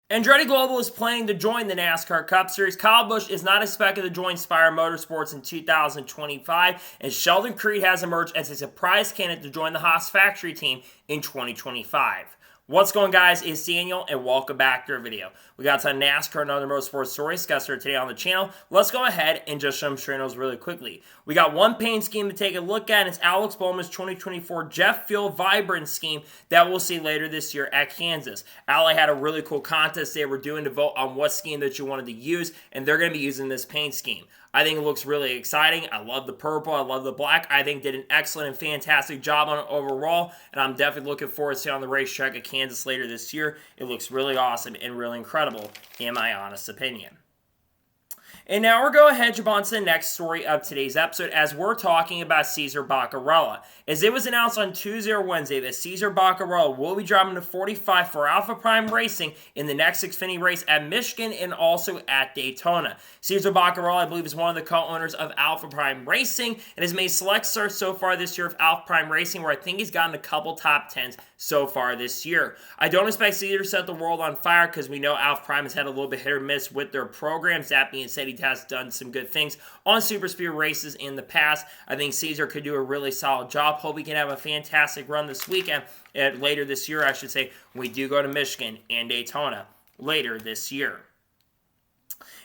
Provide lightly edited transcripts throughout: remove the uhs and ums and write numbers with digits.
Andretti Global is planning to join the NASCAR Cup Series. Kyle Busch is not expected to join Spire Motorsports in 2025, and Sheldon Creed has emerged as a surprise candidate to join the Haas factory team in 2025. What's going on, guys? It's Daniel, and welcome back to our video. We got some NASCAR and other motorsports stories discussed here today on the channel. Let's go ahead and just show them straight those really quickly. We got one paint scheme to take a look at, and it's Alex Bowman's 2024 Jet Fuel Vibrant scheme that we'll see later this year at Kansas. Ali had a really cool contest they were doing to vote on what scheme that you wanted to use, and they're going to be using this paint scheme. I think it looks really exciting. I love the purple. I love the black. I think did an excellent and fantastic job on it overall, and I'm definitely looking forward to seeing on the racetrack at Kansas later this year. It looks really awesome and really incredible, in my honest opinion. And now we're going ahead and jump on to the next story of today's episode as we're talking about Cesar Bacarella. As it was announced on Tuesday or Wednesday that Cesar Bacarella will be driving to 45 for Alpha Prime Racing in the next Xfinity race at Michigan and also at Daytona. Cesar Bacarella, I believe, is one of the co-owners of Alpha Prime Racing and has made select starts so far this year of Alpha Prime Racing, where I think he's gotten a couple top 10s so far this year. I don't expect Cesar to set the world on fire because we know Alpha Prime has had a little bit hit or miss with their programs. That being said, he has done some good things on super speed races in the past. I think Cesar could do a really solid job. Hope he can have a fantastic run this weekend, later this year, I should say, when we do go to Michigan and Daytona later this year.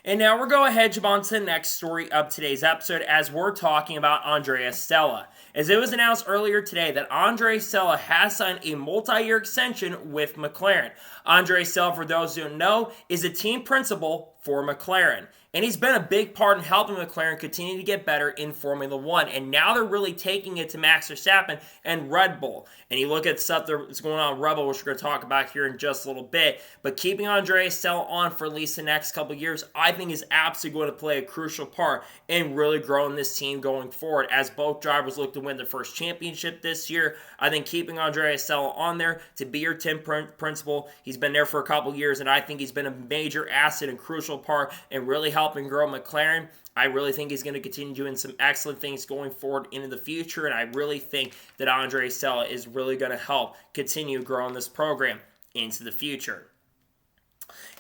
And now we're going ahead and jump on to the next story of today's episode as we're talking about Andrea Cella. As it was announced earlier today that Andrea Cella has signed a multi-year extension with McLaren. Andrea Cella, for those who don't know, is a team principal for McLaren. And he's been a big part in helping McLaren continue to get better in Formula 1. And now they're really taking it to Max Verstappen and Red Bull. And you look at stuff that's going on with Red Bull, which we're going to talk about here in just a little bit. But keeping Andrea Cella on for at least the next couple of years, I think is absolutely going to play a crucial part in really growing this team going forward. As both drivers look to win their first championship this year, I think keeping Andrea Cella on there to be your team principal, he's been there for a couple of years, and I think he's been a major asset and crucial part in really helping grow McLaren. I really think he's going to continue doing some excellent things going forward into the future, and I really think that Andrea Cella is really going to help continue growing this program into the future.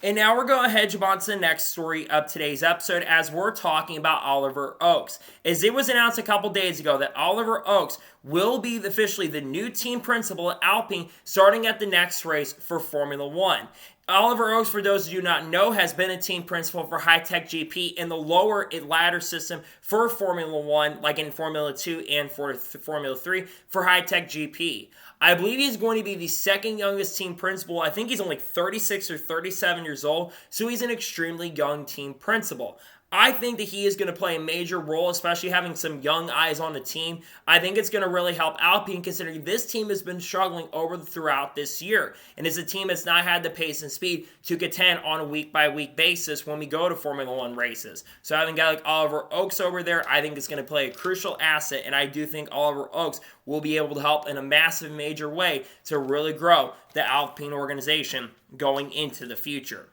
And now we're going ahead and jump on to the next story of today's episode as we're talking about Oliver Oakes. As it was announced a couple days ago that Oliver Oakes will be officially the new team principal at Alpine starting at the next race for Formula 1. Oliver Oakes, for those of you who do not know, has been a team principal for High Tech GP in the lower ladder system for Formula 1, like in Formula 2 and for Formula 3 for High Tech GP. I believe he's going to be the second youngest team principal. I think he's only 36 or 37 years old, so he's an extremely young team principal. I think that he is going to play a major role, especially having some young eyes on the team. I think it's going to really help Alpine, considering this team has been struggling throughout this year. And it's a team that's not had the pace and speed to contend on a week-by-week basis when we go to Formula 1 races. So having a guy like Oliver Oakes over there, I think is going to play a crucial asset. And I do think Oliver Oakes will be able to help in a massive, major way to really grow the Alpine organization going into the future.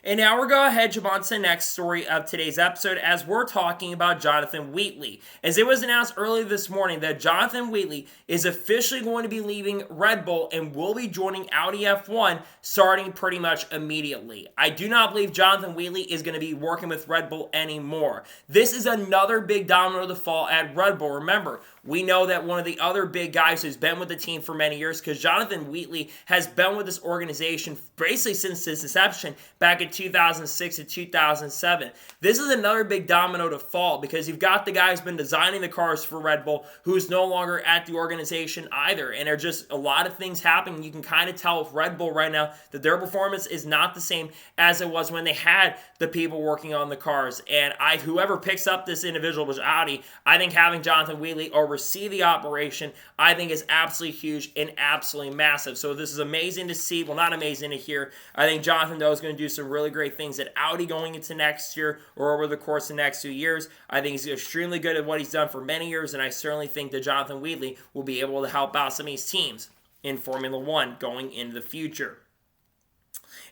And now we're going ahead and jump on to the next story of today's episode as we're talking about Jonathan Wheatley. As it was announced earlier this morning that Jonathan Wheatley is officially going to be leaving Red Bull and will be joining Audi F1 starting pretty much immediately. I do not believe Jonathan Wheatley is going to be working with Red Bull anymore. This is another big domino to fall at Red Bull. Remember, we know that one of the other big guys who's been with the team for many years, because Jonathan Wheatley has been with this organization basically since its inception back in 2006 to 2007. This is another big domino to fall because you've got the guy who's been designing the cars for Red Bull who's no longer at the organization either. And there are just a lot of things happening. You can kind of tell with Red Bull right now that their performance is not the same as it was when they had the people working on the cars. And whoever picks up this individual, which Audi, I think having Jonathan Wheatley oversee the operation, I think is absolutely huge and absolutely massive. So this is amazing to see. Well, not amazing to hear. I think Jonathan, though, is going to do some really great things at Audi going into next year or over the course of the next 2 years. I think he's extremely good at what he's done for many years, and I certainly think that Jonathan Wheatley will be able to help out some of these teams in Formula 1 going into the future.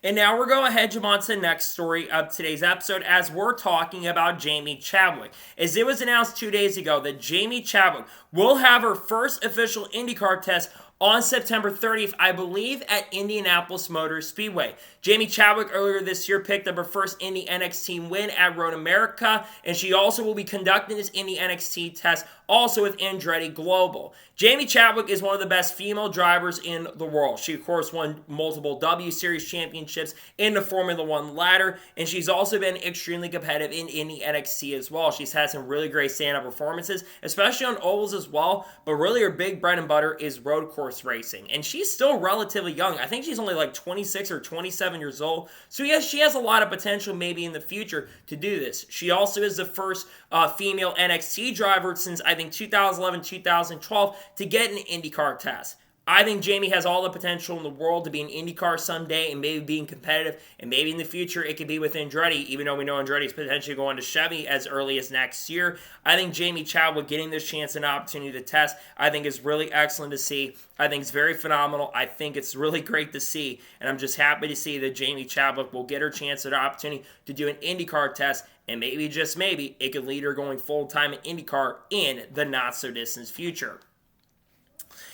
And now we're going ahead and jump on to the next story of today's episode as we're talking about Jamie Chadwick. As it was announced 2 days ago that Jamie Chadwick will have her first official IndyCar test on September 30th, I believe, at Indianapolis Motor Speedway. Jamie Chadwick earlier this year picked up her first Indy NXT win at Road America, and she also will be conducting this Indy NXT test also with Andretti Global. Jamie Chadwick is one of the best female drivers in the world. She, of course, won multiple W Series championships in the Formula One ladder, and she's also been extremely competitive in Indy NXT as well. She's had some really great stand-up performances, especially on ovals as well, but really her big bread and butter is road course racing, and she's still relatively young. I think she's only like 26 or 27 years old, so yes, she has a lot of potential maybe in the future to do this. She also is the first female NXT driver since, I think, 2011, 2012 to get an IndyCar test. I think Jamie has all the potential in the world to be an IndyCar someday and maybe being competitive, and maybe in the future it could be with Andretti, even though we know Andretti is potentially going to Chevy as early as next year. I think Jamie Chadwick getting this chance and opportunity to test, I think is really excellent to see. I think it's very phenomenal. I think it's really great to see, and I'm just happy to see that Jamie Chadwick will get her chance and opportunity to do an IndyCar test, and maybe, just maybe, it could lead her going full-time in IndyCar in the not-so-distant future.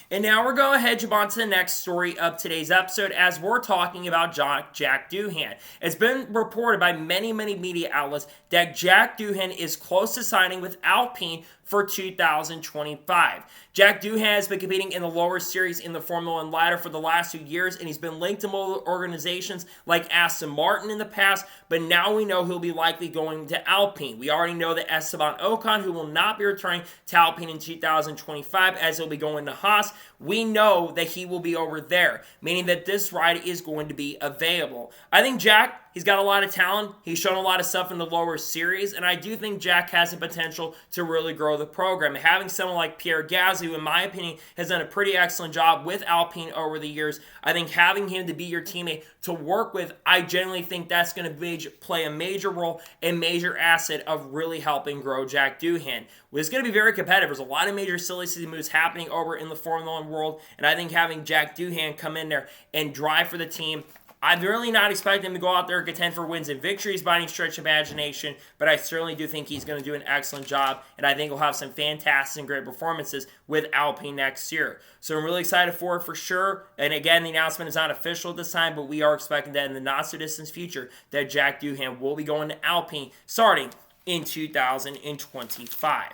And now we're going to jump on to the next story of today's episode as we're talking about Jack Doan. It's been reported by many media outlets that Jack Doan is close to signing with Alpine for 2025. Jack Doan has been competing in the lower series in the Formula One ladder for the last 2 years, and he's been linked to multiple organizations like Aston Martin in the past, but now we know he'll be likely going to Alpine. We already know that Esteban Ocon, who will not be returning to Alpine in 2025 as he'll be going to Haas, we know that he will be over there, meaning that this ride is going to be available. I think Jack, he's got a lot of talent. He's shown a lot of stuff in the lower series, and I do think Jack has the potential to really grow the program. Having someone like Pierre Gasly, who in my opinion has done a pretty excellent job with Alpine over the years, I think having him to be your teammate to work with, I genuinely think that's going to play a major role and major asset of really helping grow Jack Doan. It's going to be very competitive. There's a lot of major silly season moves happening over in the Formula One world, and I think having Jack Doan come in there and drive for the team, I'm really not expecting him to go out there and contend for wins and victories by any stretch of imagination, but I certainly do think he's going to do an excellent job, and I think he'll have some fantastic and great performances with Alpine next year. So I'm really excited for it for sure, and again, the announcement is not official at this time, but we are expecting that in the not-so-distant future that Jack Doan will be going to Alpine starting in 2025.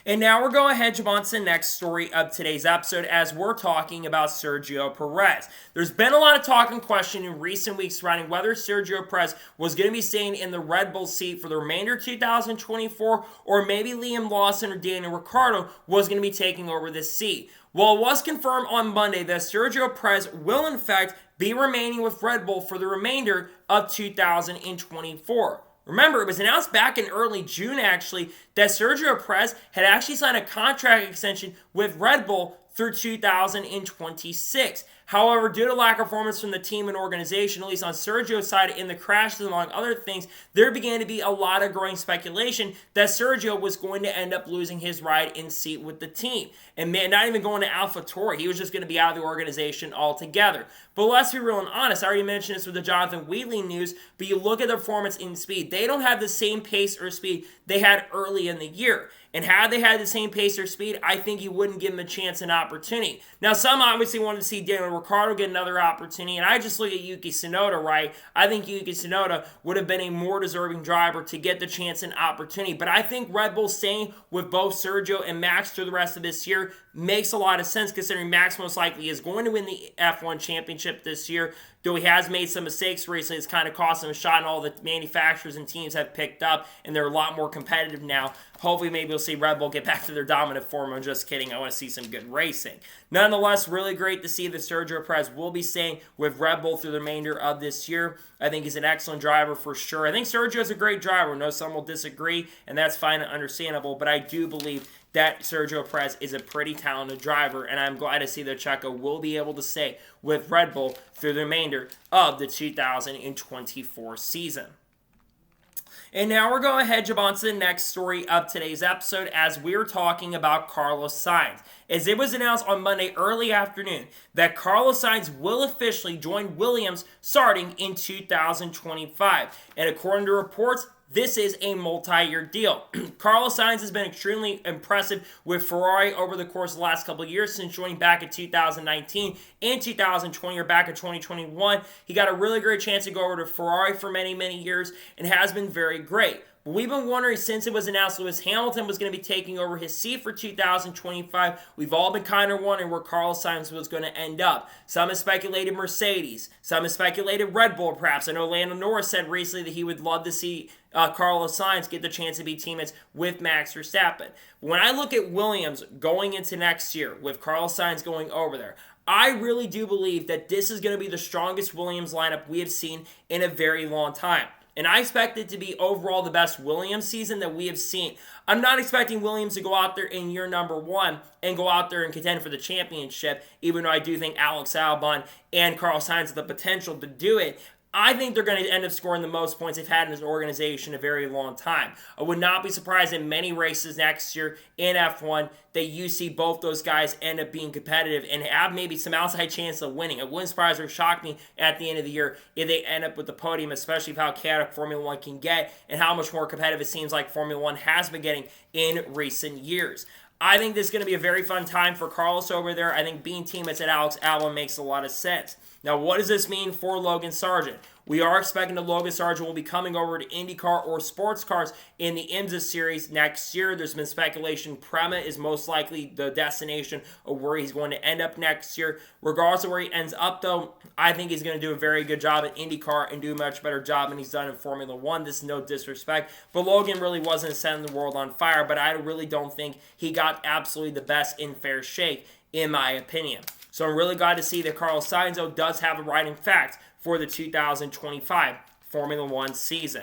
And now we're going to jump on to the next story of today's episode as we're talking about Sergio Perez. There's been a lot of talk and question in recent weeks surrounding whether Sergio Perez was going to be staying in the Red Bull seat for the remainder of 2024, or maybe Liam Lawson or Daniel Ricciardo was going to be taking over this seat. Well, it was confirmed on Monday that Sergio Perez will in fact be remaining with Red Bull for the remainder of 2024. Remember, it was announced back in early June, actually, that Sergio Perez had actually signed a contract extension with Red Bull through 2026. However, due to lack of performance from the team and organization, at least on Sergio's side in the crashes among other things, there began to be a lot of growing speculation that Sergio was going to end up losing his ride in seat with the team. And not even going to AlphaTauri. He was just going to be out of the organization altogether. But let's be real and honest. I already mentioned this with the Jonathan Wheatley news, but you look at the performance in speed. They don't have the same pace or speed they had early in the year. And had they had the same pace or speed, I think you wouldn't give them a chance and opportunity. Now, some obviously wanted to see Daniel Ricciardo get another opportunity, and I just look at Yuki Tsunoda, right? I think Yuki Tsunoda would have been a more deserving driver to get the chance and opportunity. But I think Red Bull staying with both Sergio and Max through the rest of this year makes a lot of sense, considering Max most likely is going to win the F1 championship this year. Though he has made some mistakes recently, it's kind of cost him a shot, and all the manufacturers and teams have picked up, and they're a lot more competitive now. Hopefully, maybe we'll see Red Bull get back to their dominant form. I'm just kidding. I want to see some good racing. Nonetheless, really great to see that Sergio Perez will be staying with Red Bull through the remainder of this year. I think he's an excellent driver for sure. I think Sergio's a great driver. I know some will disagree, and that's fine and understandable, but I do believe that Sergio Perez is a pretty talented driver, and I'm glad to see that Checo will be able to stay with Red Bull through the remainder of the 2024 season. And now we're going to jump on to the next story of today's episode as we're talking about Carlos Sainz. As it was announced on Monday early afternoon that Carlos Sainz will officially join Williams starting in 2025. And according to reports, this is a multi-year deal. Carlos Sainz has been extremely impressive with Ferrari over the course of the last couple of years since joining back in 2019 and 2020 or back in 2021. He got a really great chance to go over to Ferrari for many, many years and has been very great. But we've been wondering since it was announced Lewis Hamilton was going to be taking over his seat for 2025, we've all been kind of wondering where Carlos Sainz was going to end up. Some have speculated Mercedes. Some have speculated Red Bull perhaps. I know Lando Norris said recently that he would love to see Carlos Sainz get the chance to be teammates with Max Verstappen. When I look at Williams going into next year with Carlos Sainz going over there, I really do believe that this is going to be the strongest Williams lineup we have seen in a very long time. And I expect it to be overall the best Williams season that we have seen. I'm not expecting Williams to go out there in year number one and go out there and contend for the championship, even though I do think Alex Albon and Carlos Sainz have the potential to do it. I think they're going to end up scoring the most points they've had in this organization in a very long time. I would not be surprised in many races next year in F1 that you see both those guys end up being competitive and have maybe some outside chance of winning. It wouldn't surprise or shock me at the end of the year if they end up with the podium, especially with how chaotic Formula One can get and how much more competitive it seems like Formula One has been getting in recent years. I think this is going to be a very fun time for Carlos over there. I think being teammates at Alex Albon makes a lot of sense. Now, what does this mean for Logan Sargeant? We are expecting that Logan Sargeant will be coming over to IndyCar or sports cars in the IMSA series next year. There's been speculation Prema is most likely the destination of where he's going to end up next year. Regardless of where he ends up, though, I think he's going to do a very good job at IndyCar and do a much better job than he's done in Formula One. This is no disrespect, but Logan really wasn't setting the world on fire, but I really don't think he got absolutely the best in fair shake, in my opinion. So I'm really glad to see that Carlos Sainz does have a riding fact for the 2025 Formula One season.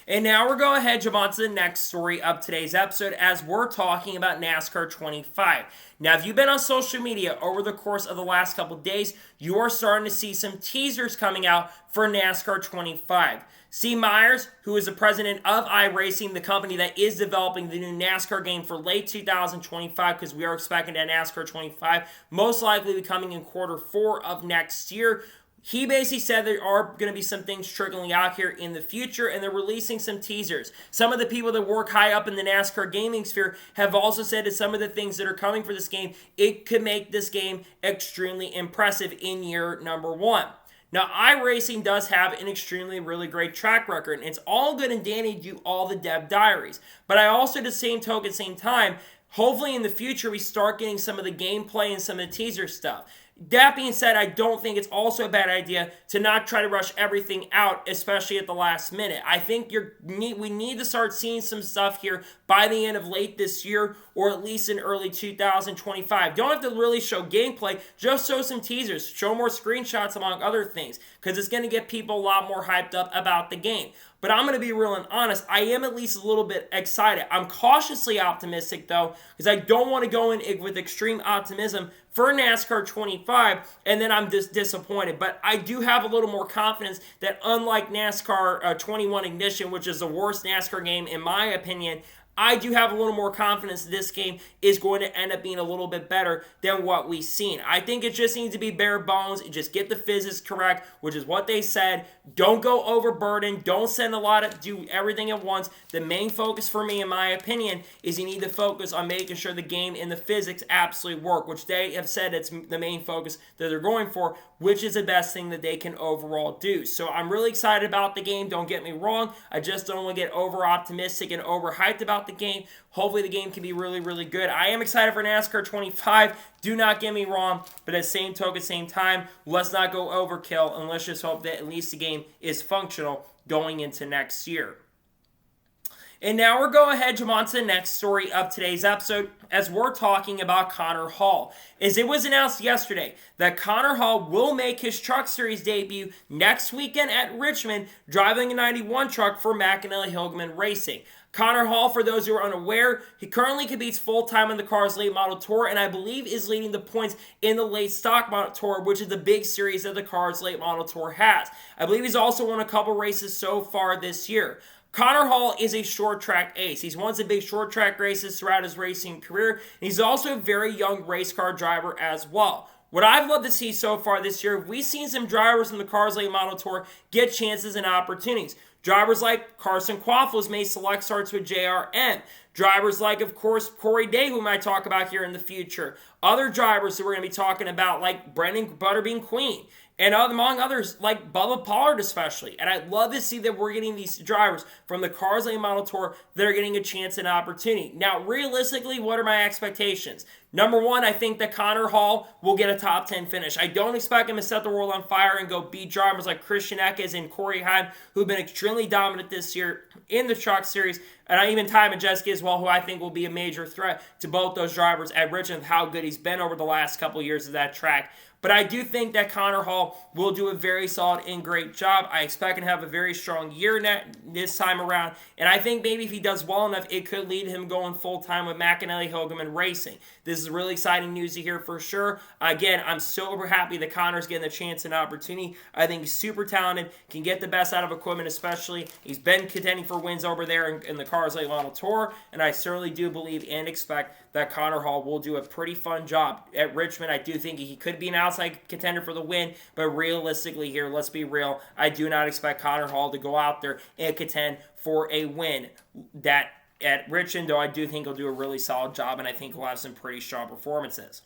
And now we're going ahead, jump on to the next story of today's episode as we're talking about NASCAR 25. Now, if you've been on social media over the course of the last couple of days, you are starting to see some teasers coming out for NASCAR 25. C. Myers, who is the president of iRacing, the company that is developing the new NASCAR game for late 2025, because we are expecting that NASCAR 25 most likely be coming in Q4 of next year. He basically said there are going to be some things trickling out here in the future, and they're releasing some teasers. Some of the people that work high up in the NASCAR gaming sphere have also said that some of the things that are coming for this game, it could make this game extremely impressive in year number one. Now, iRacing does have an extremely, really great track record, and it's all good and dandy to do all the dev diaries. But I also, at the same token, same time, hopefully in the future we start getting some of the gameplay and some of the teaser stuff. That being said, I don't think it's also a bad idea to not try to rush everything out, especially at the last minute. I think we need to start seeing some stuff here by the end of late this year or at least in early 2025. Don't have to really show gameplay, just show some teasers, show more screenshots among other things, because it's going to get people a lot more hyped up about the game. But I'm going to be real and honest, I am at least a little bit excited. I'm cautiously optimistic, though, because I don't want to go in with extreme optimism for NASCAR 25, and then I'm just disappointed. But I do have a little more confidence that unlike NASCAR 21 Ignition, which is the worst NASCAR game in my opinion, I do have a little more confidence that this game is going to end up being a little bit better than what we've seen. I think it just needs to be bare bones. Just get the physics correct, which is what they said. Don't go overburdened. Don't send do everything at once. The main focus for me, in my opinion, is you need to focus on making sure the game and the physics absolutely work, which they have said it's the main focus that they're going for, which is the best thing that they can overall do. So I'm really excited about the game. Don't get me wrong. I just don't want to get over optimistic and overhyped about the game. Hopefully the game can be really, really good. I am excited for NASCAR 25. Do not get me wrong, but at the same token, same time, let's not go overkill, and let's just hope that at least the game is functional going into next year. And now we're going ahead to jump on to the next story of today's episode as we're talking about Connor Hall. As it was announced yesterday that Connor Hall will make his Truck Series debut next weekend at Richmond, driving a 91 truck for McAnally-Hilgeman Racing. Connor Hall, for those who are unaware, he currently competes full-time on the Cars Late Model Tour, and I believe is leading the points in the Late Stock Model Tour, which is the big series that the Cars Late Model Tour has. I believe he's also won a couple races so far this year. Connor Hall is a short track ace. He's won some big short track races throughout his racing career, and he's also a very young race car driver as well. What I've loved to see so far this year, we've seen some drivers in the Cars Late Model Tour get chances and opportunities. Drivers like Carson Quaffles made select starts with JRM. Drivers like, of course, Corey Day, who we might talk about here in the future. Other drivers who we're going to be talking about, like Brendan Butterbean Queen. And among others, like Bubba Pollard especially. And I'd love to see that we're getting these drivers from the Cars Late Model Tour that are getting a chance and opportunity. Now, realistically, what are my expectations? Number one, I think that Connor Hall will get a top 10 finish. I don't expect him to set the world on fire and go beat drivers like Christian Eckes and Corey Heim, who've been extremely dominant this year in the Truck Series. And even Ty Majeski as well, who I think will be a major threat to both those drivers at Richmond, how good he's been over the last couple of years of that track. But I do think that Connor Hall will do a very solid and great job. I expect him to have a very strong year this time around. And I think maybe if he does well enough, it could lead him going full-time with McAnally Hogeman Racing. This is really exciting news to hear for sure. Again, I'm super happy that Connor's getting the chance and opportunity. I think he's super talented, can get the best out of equipment especially. He's been contending for wins over there in the Cars Late Model Tour. And I certainly do believe and expect that Connor Hall will do a pretty fun job at Richmond. I do think he could be an outside contender for the win, but realistically here, let's be real, I do not expect Connor Hall to go out there and contend for a win that at Richmond, though I do think he'll do a really solid job, and I think he'll have some pretty strong performances.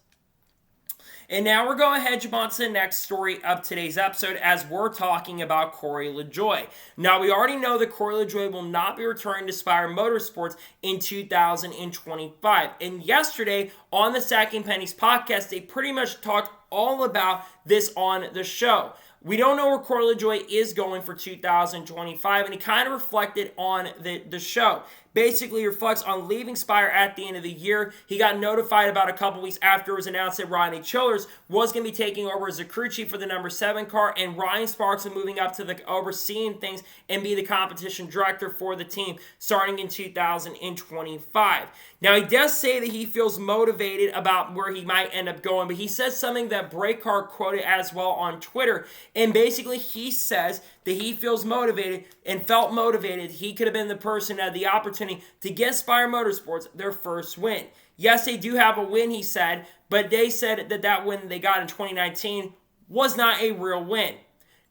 And now we're going to jump on to the next story of today's episode as we're talking about Corey LaJoie. Now, we already know that Corey LaJoie will not be returning to Spire Motorsports in 2025. And yesterday on the Stacking Pennies podcast, they pretty much talked all about this on the show. We don't know where Corey LaJoie is going for 2025, and he kind of reflected on the show. Basically reflects on leaving Spire at the end of the year. He got notified about a couple weeks after it was announced that Rodney Childers was going to be taking over as the crew chief for the number 7 car, and Ryan Sparks is moving up to the overseeing things and be the competition director for the team starting in 2025. Now, he does say that he feels motivated about where he might end up going, but he says something that Breakcar quoted as well on Twitter, and basically he says that he feels motivated and felt motivated. He could have been the person that had the opportunity to get Spire Motorsports their first win. Yes, they do have a win, he said, but they said that win they got in 2019 was not a real win.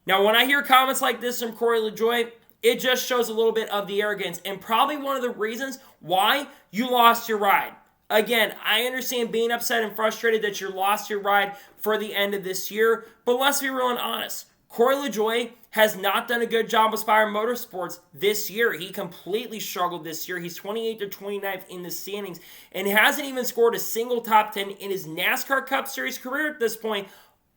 Now, when I hear comments like this from Corey LaJoie, it just shows a little bit of the arrogance and probably one of the reasons why you lost your ride. Again, I understand being upset and frustrated that you lost your ride for the end of this year, but let's be real and honest. Corey LaJoie has not done a good job with Spire Motorsports this year. He completely struggled this year. He's 28th to 29th in the standings and hasn't even scored a single top 10 in his NASCAR Cup Series career at this point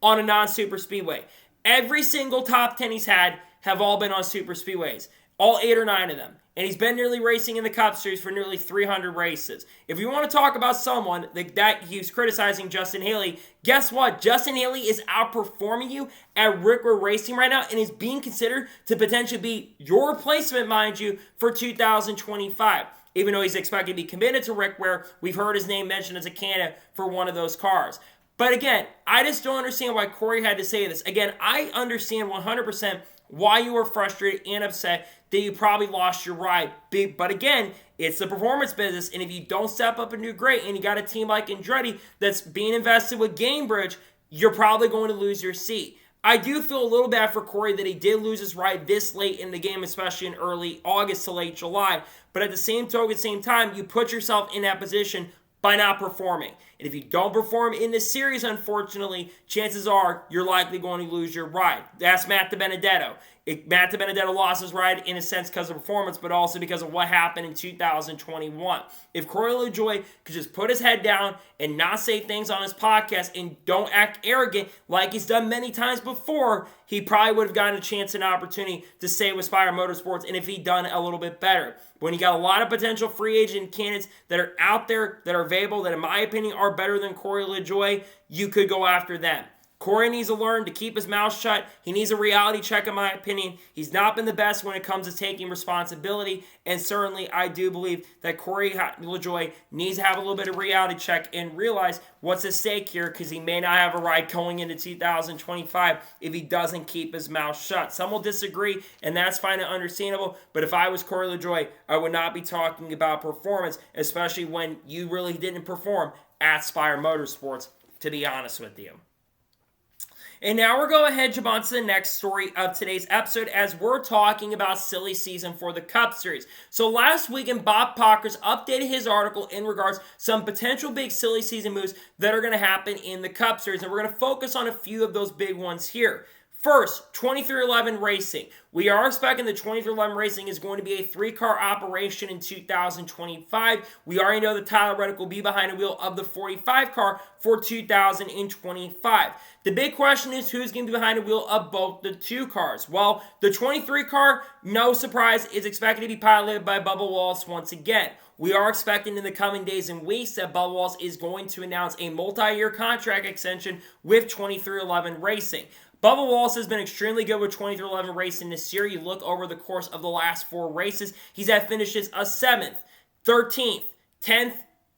on a non-super speedway. Every single top 10 he's had have all been on super speedways, all 8 or 9 of them. And he's been nearly racing in the Cup Series for nearly 300 races. If you want to talk about someone that he's criticizing Justin Haley, guess what? Justin Haley is outperforming you at Rick Ware Racing right now and is being considered to potentially be your replacement, mind you, for 2025. Even though he's expected to be committed to Rick Ware, we've heard his name mentioned as a candidate for one of those cars. But again, I just don't understand why Corey had to say this. Again, I understand 100% why you were frustrated and upset that you probably lost your ride. But again, it's the performance business, and if you don't step up and do great, and you got a team like Andretti that's being invested with Gamebridge, you're probably going to lose your seat. I do feel a little bad for Corey that he did lose his ride this late in the game, especially in early August to late July. But at the same time, you put yourself in that position by not performing. And if you don't perform in this series, unfortunately, chances are you're likely going to lose your ride. That's Matt DiBenedetto. Matt DiBenedetto lost his ride in a sense because of performance, but also because of what happened in 2021. If Corey LaJoie could just put his head down and not say things on his podcast and don't act arrogant like he's done many times before, he probably would have gotten a chance and opportunity to stay with Spire Motorsports, and if he'd done a little bit better. When you got a lot of potential free agent candidates that are out there, that are available, that in my opinion are better than Corey LaJoie, you could go after them. Corey needs to learn to keep his mouth shut. He needs a reality check, in my opinion. He's not been the best when it comes to taking responsibility, and certainly I do believe that Corey LaJoie needs to have a little bit of reality check and realize what's at stake here, because he may not have a ride going into 2025 if he doesn't keep his mouth shut. Some will disagree, and that's fine and understandable, but if I was Corey LaJoie, I would not be talking about performance, especially when you really didn't perform at Spire Motorsports, to be honest with you. And now we're going ahead, jump on to the next story of today's episode as we're talking about silly season for the Cup Series. So last weekend, Bob Pockrass updated his article in regards to some potential big silly season moves that are going to happen in the Cup Series. And we're going to focus on a few of those big ones here. First, 2311 Racing. We are expecting the 2311 Racing is going to be a 3-car operation in 2025. We already know that Tyler Reddick will be behind the wheel of the 45 car for 2025. The big question is who's going to be behind the wheel of both the 2 cars. Well, the 23 car, no surprise, is expected to be piloted by Bubba Wallace once again. We are expecting in the coming days and weeks that Bubba Wallace is going to announce a multi-year contract extension with 2311 Racing. Bubba Wallace has been extremely good with 2311 Racing this year. You look over the course of the last 4 races, he's had finishes a 7th, 13th, 10th,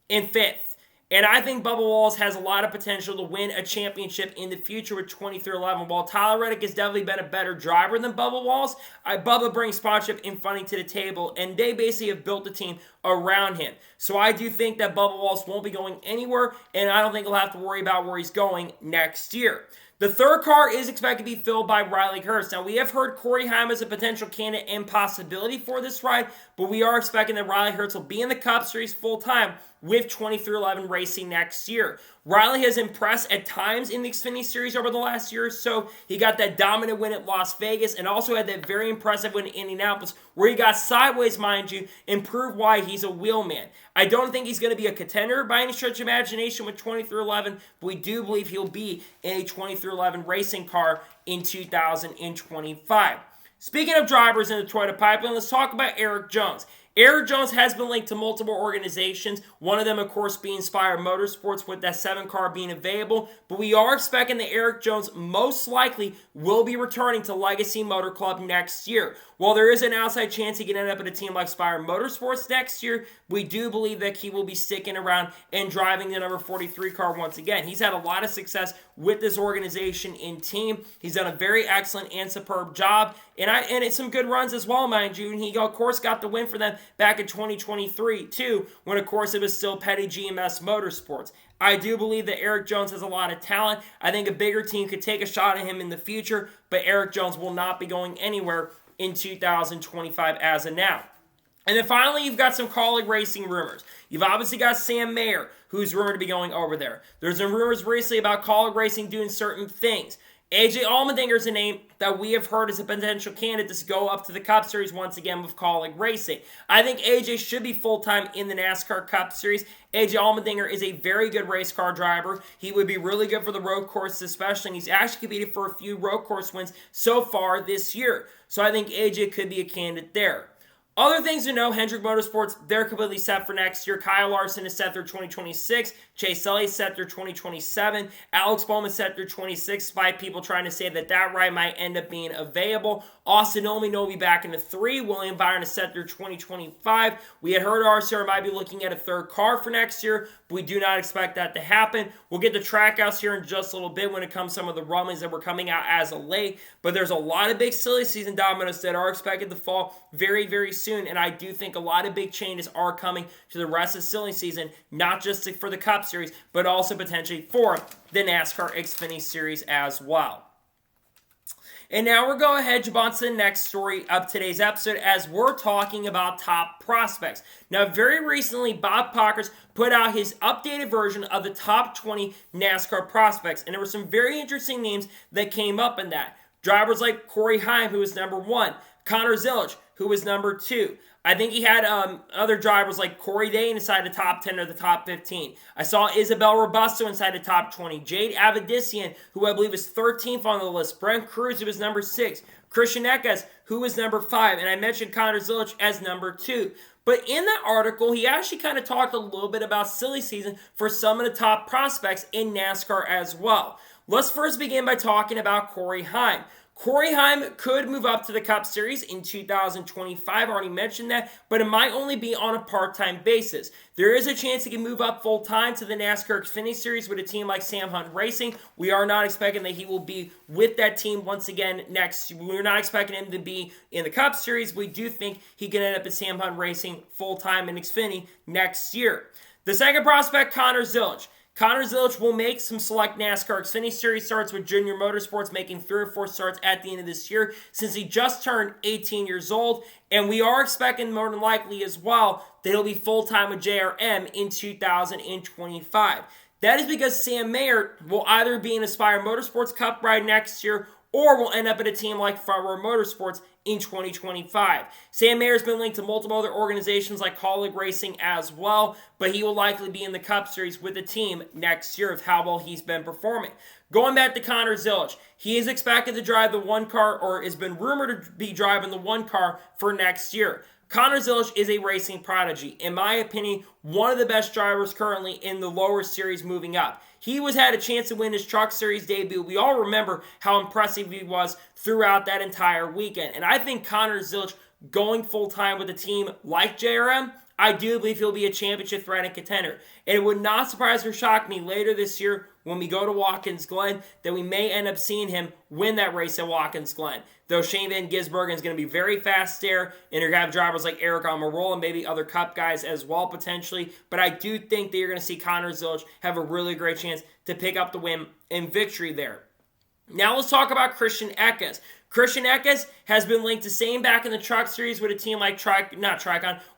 and 5th. And I think Bubba Wallace has a lot of potential to win a championship in the future with 2311. While Tyler Reddick has definitely been a better driver than Bubba Wallace, Bubba brings sponsorship and funding to the table, and they basically have built the team around him. So I do think that Bubba Wallace won't be going anywhere, and I don't think he'll have to worry about where he's going next year. The 3rd car is expected to be filled by Riley Herbst. Now, we have heard Corey Heim as a potential candidate and possibility for this ride, but we are expecting that Riley Herbst will be in the Cup Series full-time with 2311 Racing next year. Riley has impressed at times in the Xfinity Series over the last year or so. He got that dominant win at Las Vegas and also had that very impressive win in Indianapolis where he got sideways, mind you, and proved why he's a wheelman. I don't think he's going to be a contender by any stretch of imagination with 2311, but we do believe he'll be in a 2311 racing car in 2025. Speaking of drivers in the Toyota pipeline, let's talk about Erik Jones. Erik Jones has been linked to multiple organizations, one of them, of course, being Spire Motorsports, with that 7-car being available. But we are expecting that Erik Jones most likely will be returning to Legacy Motor Club next year. While there is an outside chance he can end up at a team like Spire Motorsports next year, we do believe that he will be sticking around and driving the number 43 car once again. He's had a lot of success with this organization and team. He's done a very excellent and superb job, and it's some good runs as well, mind you. And he, of course, got the win for them back in 2023, too, when, of course, it was still Petty GMS Motorsports. I do believe that Erik Jones has a lot of talent. I think a bigger team could take a shot at him in the future, but Erik Jones will not be going anywhere in 2025 as of now. And then finally, you've got some Kaulig Racing rumors. You've obviously got Sam Mayer, who's rumored to be going over there. There's some rumors recently about Kaulig Racing doing certain things. AJ Allmendinger is a name that we have heard as a potential candidate to go up to the Cup Series once again with Kaulig Racing. I think AJ should be full-time in the NASCAR Cup Series. AJ Allmendinger is a very good race car driver. He would be really good for the road courses especially, and he's actually competed for a few road course wins so far this year. So I think AJ could be a candidate there. Other things to know, Hendrick Motorsports, they're completely set for next year. Kyle Larson is set through 2026. Chase Elliott set through 2027. Alex Bowman set through 26, despite people trying to say that that ride might end up being available. Austin Olney will be back in the 3. William Byron is set through 2025. We had heard RCR might be looking at a 3rd car for next year, but we do not expect that to happen. We'll get the trackouts here in just a little bit when it comes to some of the rumblings that were coming out as of late, but there's a lot of big silly season dominoes that are expected to fall very, very soon, and I do think a lot of big changes are coming to the rest of the silly season, not just for the Cup Series, but also potentially for the NASCAR Xfinity Series as well. And now we're going ahead, jump on to the next story of today's episode as we're talking about top prospects. Now, very recently, Bob Pockrass put out his updated version of the top 20 NASCAR prospects, and there were some very interesting names that came up in that. Drivers like Corey Heim, who was number 1, Connor Zilisch, who was number 2. I think he had other drivers like Corey Dane inside the top 10 or the top 15. I saw Isabel Robusto inside the top 20. Jade Avedissian, who I believe is 13th on the list. Brent Cruz, who was number 6. Christian Eckes, who was number 5. And I mentioned Connor Zilisch as number 2. But in that article, he actually kind of talked a little bit about silly season for some of the top prospects in NASCAR as well. Let's first begin by talking about Corey Heim. Corey Heim could move up to the Cup Series in 2025. I already mentioned that, but it might only be on a part-time basis. There is a chance he can move up full-time to the NASCAR Xfinity Series with a team like Sam Hunt Racing. We are not expecting that he will be with that team once again next. We're not expecting him to be in the Cup Series. We do think he can end up at Sam Hunt Racing full-time in Xfinity next year. The second prospect, Connor Zilisch. Connor Zilisch will make some select NASCAR Xfinity Series starts with Junior Motorsports, making 3 or 4 starts at the end of this year since he just turned 18 years old. And we are expecting more than likely as well that he'll be full-time with JRM in 2025. That is because Sam Mayer will either be in a Spire Motorsports Cup ride next year or will end up at a team like Front Row Motorsports in 2025. Sam Mayer has been linked to multiple other organizations like Colleague Racing as well, but he will likely be in the Cup Series with the team next year of how well he's been performing. Going back to Connor Zilisch, he is expected to drive the 1 car, or has been rumored to be driving the 1 car for next year. Connor Zilisch is a racing prodigy. In my opinion, one of the best drivers currently in the lower series moving up. He had a chance to win his Truck Series debut. We all remember how impressive he was throughout that entire weekend. And I think Connor Zilisch going full-time with a team like JRM, I do believe he'll be a championship threat and contender. And it would not surprise or shock me later this year when we go to Watkins Glen that we may end up seeing him win that race at Watkins Glen. Though Shane Van Gisbergen is going to be very fast there, and you're going to have drivers like Eric Almirola and maybe other Cup guys as well potentially. But I do think that you're going to see Connor Zilisch have a really great chance to pick up the win and victory there. Now let's talk about Christian Eckes. Christian Eckes has been linked to staying back in the Truck Series with a team like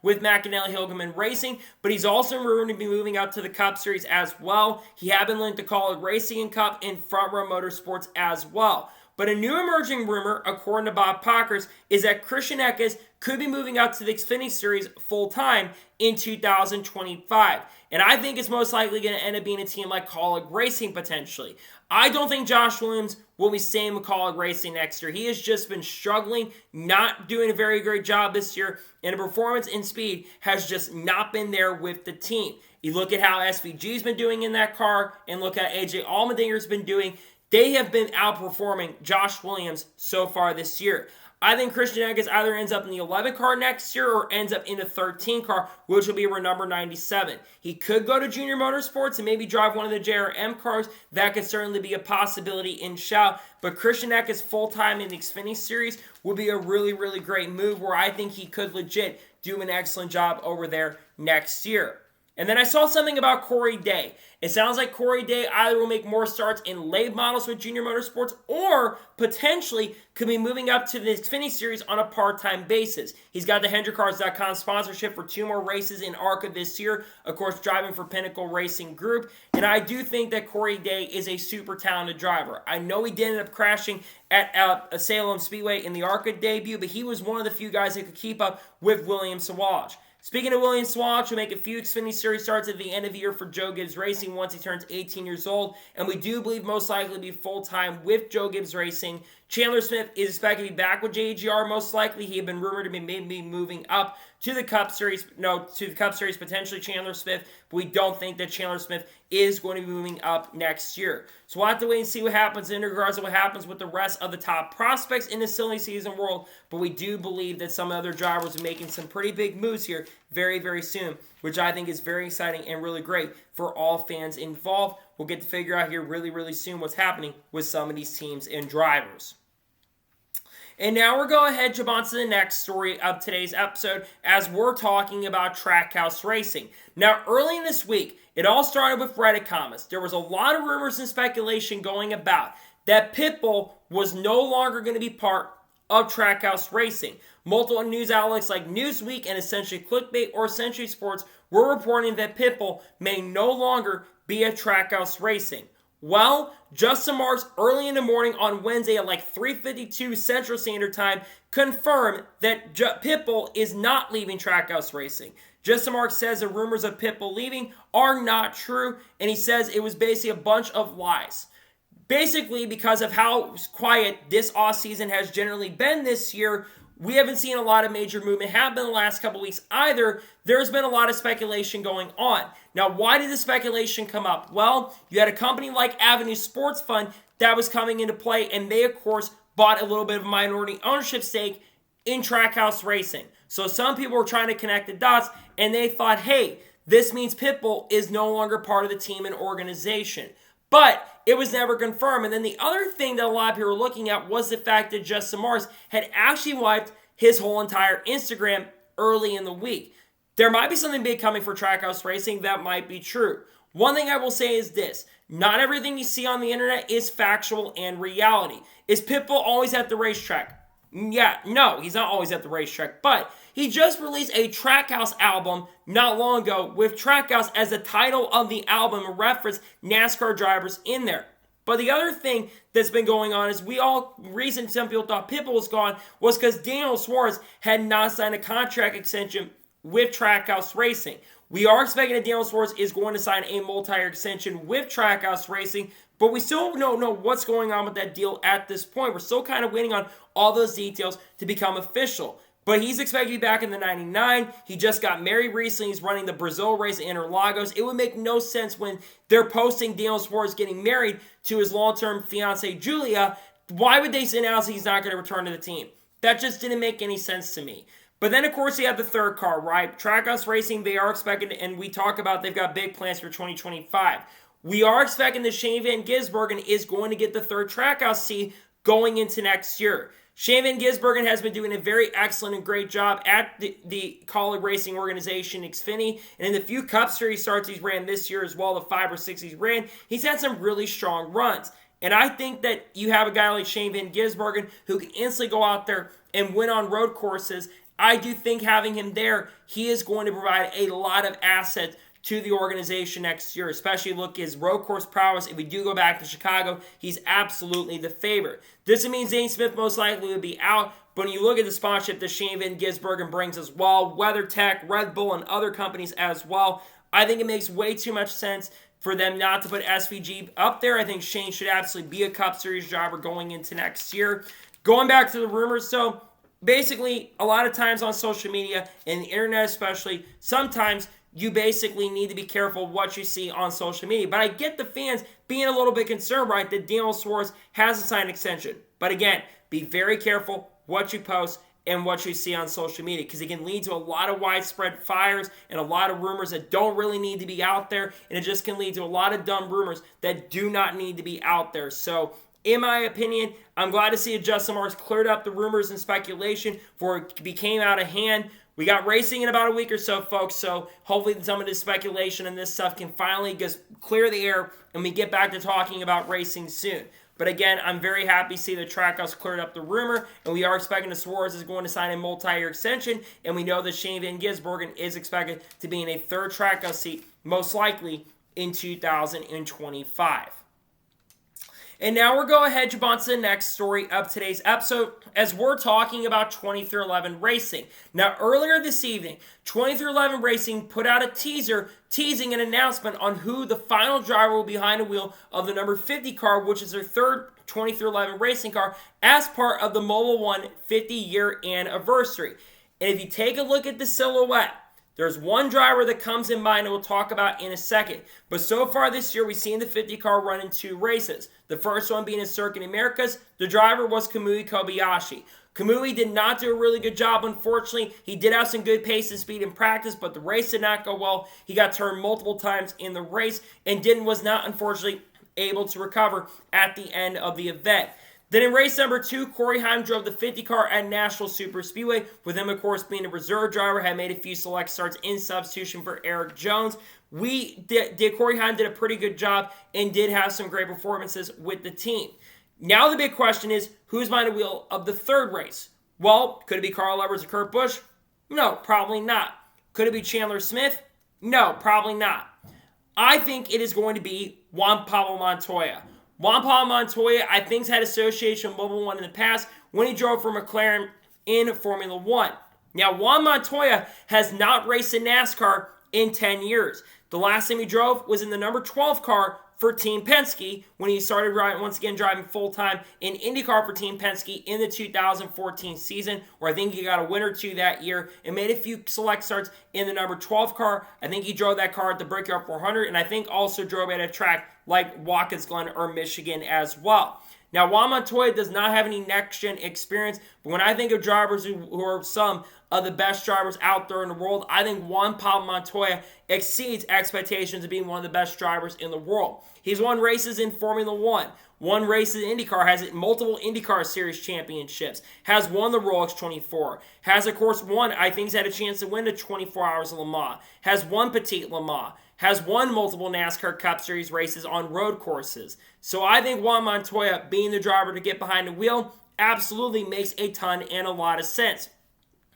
with McAnally Hilgeman Racing, but he's also rumored to be moving up to the Cup Series as well. He had been linked to Colleague Racing and Cup and Front Row Motorsports as well. But a new emerging rumor, according to Bob Pockers, is that Christian Eckes could be moving up to the Xfinity Series full-time in 2025. And I think it's most likely going to end up being a team like Colleague Racing potentially. I don't think Josh Williams will be staying with Colleague Racing next year. He has just been struggling, not doing a very great job this year, and the performance and speed has just not been there with the team. You look at how SVG's been doing in that car, and look at AJ Allmendinger's been doing. They have been outperforming Josh Williams so far this year. I think Christian Eckes either ends up in the 11 car next year or ends up in the 13 car, which will be our number 97. He could go to Junior Motorsports and maybe drive one of the JRM cars. That could certainly be a possibility in shout. But Christian Eckes full-time in the Xfinity Series would be a really, really great move where I think he could legit do an excellent job over there next year. And then I saw something about Corey Day. It sounds like Corey Day either will make more starts in late models with Junior Motorsports or potentially could be moving up to the Xfinity Series on a part-time basis. He's got the HendrickCars.com sponsorship for 2 more races in ARCA this year, of course driving for Pinnacle Racing Group. And I do think that Corey Day is a super talented driver. I know he did end up crashing at Salem Speedway in the ARCA debut, but he was one of the few guys that could keep up with William Sawalich. Speaking of William Sawalich, will make a few Xfinity Series starts at the end of the year for Joe Gibbs Racing once he turns 18 years old, and we do believe most likely be full-time with Joe Gibbs Racing. Chandler Smith is expected to be back with JGR most likely. He had been rumored to be maybe moving up to the Cup Series, potentially Chandler Smith, but we don't think that Chandler Smith is going to be moving up next year. So we'll have to wait and see what happens in regards to what happens with the rest of the top prospects in the silly season world, but we do believe that some other drivers are making some pretty big moves here very, very soon, which I think is very exciting and really great for all fans involved. We'll get to figure out here really, really soon what's happening with some of these teams and drivers. And now we're going ahead to jump on to the next story of today's episode as we're talking about Trackhouse Racing. Now, early in this week, it all started with Reddit comments. There was a lot of rumors and speculation going about that Pitbull was no longer going to be part of Trackhouse Racing. Multiple news outlets like Newsweek and essentially Clickbait or Century Sports were reporting that Pitbull may no longer be at Trackhouse Racing. Well, Justin Marks early in the morning on Wednesday at like 3:52 Central Standard Time confirmed that Pitbull is not leaving Trackhouse Racing. Justin Marks says the rumors of Pitbull leaving are not true, and he says it was basically a bunch of lies. Basically, because of how quiet this offseason has generally been this year, we haven't seen a lot of major movement happen in the last couple weeks either. There's been a lot of speculation going on. Now, why did the speculation come up? Well, you had a company like Avenue Sports Fund that was coming into play, and they, of course, bought a little bit of a minority ownership stake in Trackhouse Racing. So some people were trying to connect the dots, and they thought, hey, this means Pitbull is no longer part of the team and organization. But it was never confirmed. And then the other thing that a lot of people were looking at was the fact that Justin Marks had actually wiped his whole entire Instagram early in the week. There might be something big coming for Trackhouse Racing. That might be true. One thing I will say is this. Not everything you see on the internet is factual and reality. Is Pitbull always at the racetrack? Yeah, no, he's not always at the racetrack, but he just released a Trackhouse album not long ago with Trackhouse as the title of the album and referenced NASCAR drivers in there. But the other thing that's been going on is reason some people thought Pitbull was gone was because Daniel Suarez had not signed a contract extension with Trackhouse Racing. We are expecting that Daniel Suarez is going to sign a multi-year extension with Trackhouse Racing, but we still don't know what's going on with that deal at this point. We're still kind of waiting on all those details to become official. But he's expected to be back in the 99. He just got married recently. He's running the Brazil race in Interlagos. It would make no sense when they're posting Daniel Suarez getting married to his long-term fiancée, Julia. Why would they announce he's not going to return to the team? That just didn't make any sense to me. But then, of course, you have the third car, right? Trackhouse Racing, they are expecting, and we talk about they've got big plans for 2025. We are expecting that Shane Van Gisbergen is going to get the third Trackhouse seat going into next year. Shane Van Gisbergen has been doing a very excellent and great job at the Kaulig racing organization, Xfinity, and in the few Cup Series starts he's ran this year as well, the 5 or 6 he's ran, he's had some really strong runs. And I think that you have a guy like Shane Van Gisbergen who can instantly go out there and win on road courses. I do think having him there, he is going to provide a lot of assets to the organization next year, especially look his road course prowess. If we do go back to Chicago, he's absolutely the favorite. This means Zane Smith most likely will be out, but when you look at the sponsorship that Shane Van Gisbergen brings as well, WeatherTech, Red Bull, and other companies as well, I think it makes way too much sense for them not to put SVG up there. I think Shane should absolutely be a Cup Series driver going into next year. Going back to the rumors, so basically, a lot of times on social media, and the internet especially, sometimes you basically need to be careful what you see on social media. But I get the fans being a little bit concerned, right, that Daniel Suarez has a signed extension. But again, be very careful what you post and what you see on social media, because it can lead to a lot of widespread fires and a lot of rumors that don't really need to be out there, and it just can lead to a lot of dumb rumors that do not need to be out there. So, in my opinion, I'm glad to see that Justin Marks cleared up the rumors and speculation before it became out of hand. We got racing in about a week or so, folks, so hopefully some of this speculation and this stuff can finally just clear the air and we get back to talking about racing soon. But again, I'm very happy to see the Trackhouse cleared up the rumor, and we are expecting that Suarez is going to sign a multi-year extension, and we know that Shane Van Gisbergen is expected to be in a third Trackhouse seat, most likely in 2025. And now we're going ahead to jump on to the next story of today's episode as we're talking about 23XI Racing. Now, earlier this evening, 23XI Racing put out a teaser teasing an announcement on who the final driver will be behind the wheel of the number 50 car, which is their third 23XI Racing car, as part of the Mobil 1 50-year anniversary. And if you take a look at the silhouette, there's one driver that comes in mind that we'll talk about in a second. But so far this year, we've seen the 50 car run in 2 races. The first one being in Circuit Americas. The driver was Kamui Kobayashi. Kamui did not do a really good job, unfortunately. He did have some good pace and speed in practice, but the race did not go well. He got turned multiple times in the race and was not, unfortunately, able to recover at the end of the event. Then in race number 2, Corey Heim drove the 50 car at Nashville Super Speedway, with him, of course, being a reserve driver, had made a few select starts in substitution for Eric Jones. Corey Heim did a pretty good job and did have some great performances with the team. Now the big question is, who's behind the wheel of the third race? Well, could it be Carl Edwards or Kurt Busch? No, probably not. Could it be Chandler Smith? No, probably not. I think it is going to be Juan Pablo Montoya. Juan Pablo Montoya, I think, has had association with Mobil 1 in the past when he drove for McLaren in Formula 1. Now, Juan Montoya has not raced in NASCAR in 10 years. The last time he drove was in the number 12 car for Team Penske when he started once again driving full-time in IndyCar for Team Penske in the 2014 season, where I think he got a win or two that year and made a few select starts in the number 12 car. I think he drove that car at the Brickyard 400, and I think also drove at a track like Watkins Glen or Michigan as well. Now, Juan Montoya does not have any next-gen experience, but when I think of drivers who are some of the best drivers out there in the world, I think Juan Pablo Montoya exceeds expectations of being one of the best drivers in the world. He's won races in Formula 1, won races in IndyCar, has multiple IndyCar Series championships, has won the Rolex 24, has, of course, I think he's had a chance to win the 24 Hours of Le Mans, has won Petit Le Mans, has won multiple NASCAR Cup Series races on road courses. So I think Juan Montoya being the driver to get behind the wheel absolutely makes a ton and a lot of sense.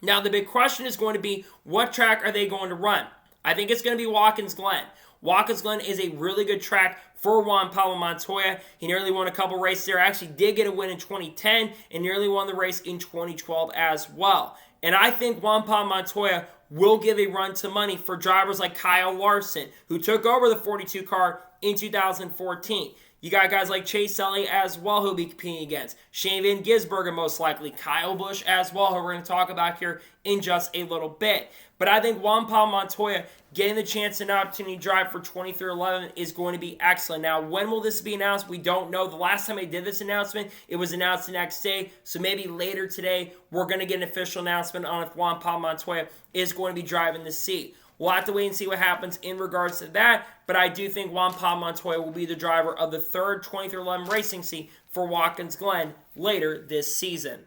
Now, the big question is going to be, what track are they going to run? I think it's going to be Watkins Glen. Watkins Glen is a really good track for Pablo Montoya. He nearly won a couple races there. Actually did get a win in 2010 and nearly won the race in 2012 as well. And I think Pablo Montoya will give a run to money for drivers like Kyle Larson, who took over the 42 car in 2014. You got guys like Cella as well who will be competing against. Shane Van Gisbergen most likely. Kyle Busch as well, who we're going to talk about here in just a little bit. But I think Pablo Montoya getting the chance and opportunity to drive for 2311 is going to be excellent. Now, when will this be announced? We don't know. The last time I did this announcement, it was announced the next day. So maybe later today, we're going to get an official announcement on if Pablo Montoya is going to be driving the seat. We'll have to wait and see what happens in regards to that, but I do think Pablo Montoya will be the driver of the third 2311 racing seat for Watkins Glen later this season.